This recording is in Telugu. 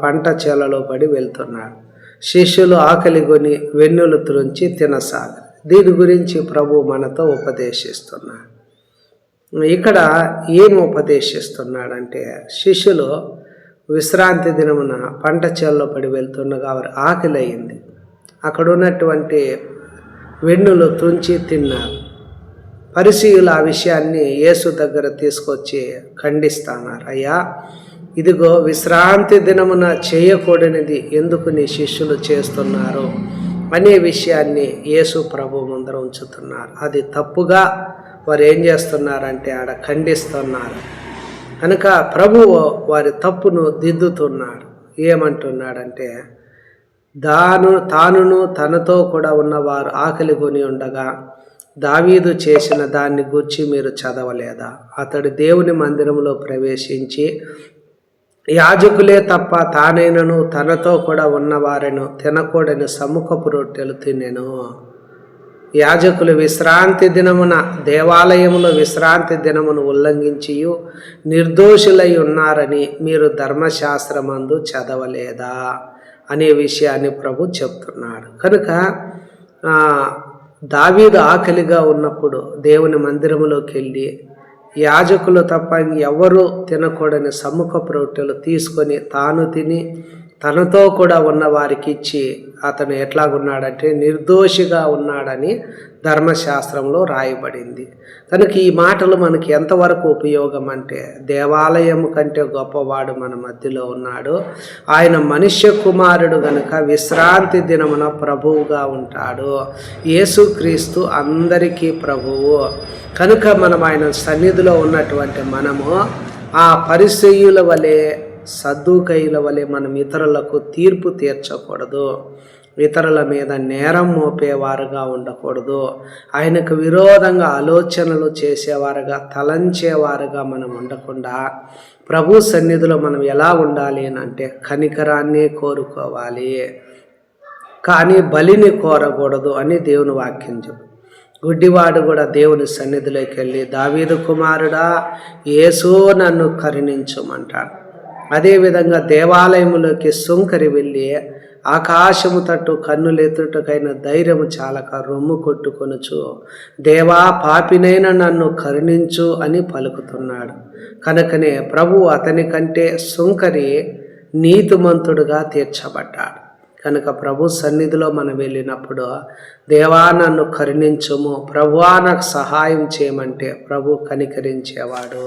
పంట చేలలో పడి వెళ్తున్నాడు. శిష్యులు ఆకలిగొని వెన్నులు త్రుంచి తినసాగారు. దీని గురించి ప్రభు మనతో ఉపదేశిస్తున్నాడు. ఇక్కడ ఏం ఉపదేశిస్తున్నాడంటే, శిష్యులు విశ్రాంతి దినమున పంట చేలలో పడి వెళ్తుండగా వారు ఆకలి అయింది. అక్కడ ఉన్నటువంటి వెన్నులు తుంచి తిన్నారు. పరిసయ్యులు ఆ విషయాన్ని యేసు దగ్గర తీసుకొచ్చి ఖండిస్తున్నారు. అయ్యా, ఇదిగో విశ్రాంతి దినమున చేయకూడనిది ఎందుకు నీ శిష్యులు చేస్తున్నారు అనే విషయాన్ని యేసు ప్రభు ముందర ఉంచుతున్నారు. అది తప్పుగా వారు ఏం చేస్తున్నారంటే ఆడ ఖండిస్తున్నారు. కనుక ప్రభువు వారి తప్పును దిద్దుతున్నాడు. ఏమంటున్నాడంటే, తానును తనతో కూడా ఉన్నవారు ఆకలి కొని ఉండగా దావీదు చేసిన దాన్ని గూర్చి మీరు చదవలేదా? అతడు దేవుని మందిరంలో ప్రవేశించి యాజకులే తప్ప తానైనను తనతో కూడా ఉన్నవారెను తినకూడని సముఖపు రొట్టెలు తినెను. యాజకులు విశ్రాంతి దినమున దేవాలయములో విశ్రాంతి దినమును ఉల్లంఘించి నిర్దోషులై ఉన్నారని మీరు ధర్మశాస్త్రమందు చదవలేదా అనే విషయాన్ని ప్రభు చెప్తున్నాడు. కనుక దావీదు ఆకలిగా ఉన్నప్పుడు దేవుని మందిరములోకి వెళ్ళి యాజకులు తప్ప ఎవరు తినకూడని సముఖపు రొట్టెలు తీసుకొని తాను తిని తనతో కూడా ఉన్న వారికి ఇచ్చి అతను ఎట్లాగున్నాడంటే నిర్దోషిగా ఉన్నాడని ధర్మశాస్త్రంలో రాయబడింది. కనుక ఈ మాటలు మనకి ఎంతవరకు ఉపయోగం అంటే, దేవాలయం కంటే గొప్పవాడు మన మధ్యలో ఉన్నాడు. ఆయన మనుష్య కుమారుడు గనుక విశ్రాంతి దినమున ప్రభువుగా ఉంటాడు. యేసుక్రీస్తు అందరికీ ప్రభువు. కనుక మనం ఆయన సన్నిధిలో ఉన్నటువంటి మనము ఆ పరిసయ్యుల వలె సద్దూకయ్యుల వలె మనం ఇతరులకు తీర్పు తీర్చకూడదు. ఇతరుల మీద నేరం మోపేవారుగా ఉండకూడదు. ఆయనకు విరోధంగా ఆలోచనలు చేసేవారుగా తలంచేవారుగా మనం ఉండకుండా ప్రభు సన్నిధిలో మనం ఎలా ఉండాలి అంటే కనికరాన్ని కోరుకోవాలి, కానీ బలిని కోరకూడదు అని దేవుని వాక్యం చెప్పు. గుడ్డివాడు కూడా దేవుని సన్నిధిలోకి వెళ్ళి దావీదు కుమారుడా యేసు నన్ను కరుణించమంటాడు. అదేవిధంగా దేవాలయములోకి సుంకరి వెళ్ళి ఆకాశము తట్టు కన్నులెత్తుటకైన ధైర్యము చాలక రొమ్ము కొట్టుకొనుచు దేవా పాపినైనా నన్ను కరుణించు అని పలుకుతున్నాడు. కనుకనే ప్రభు అతని కంటే సుంకరి నీతిమంతుడుగా తీర్చబడ్డాడు. కనుక ప్రభు సన్నిధిలో మనం వెళ్ళినప్పుడు దేవా నన్ను కరుణించుము, ప్రభువా నాకు సహాయం చేయమంటే ప్రభు కనికరించేవాడు.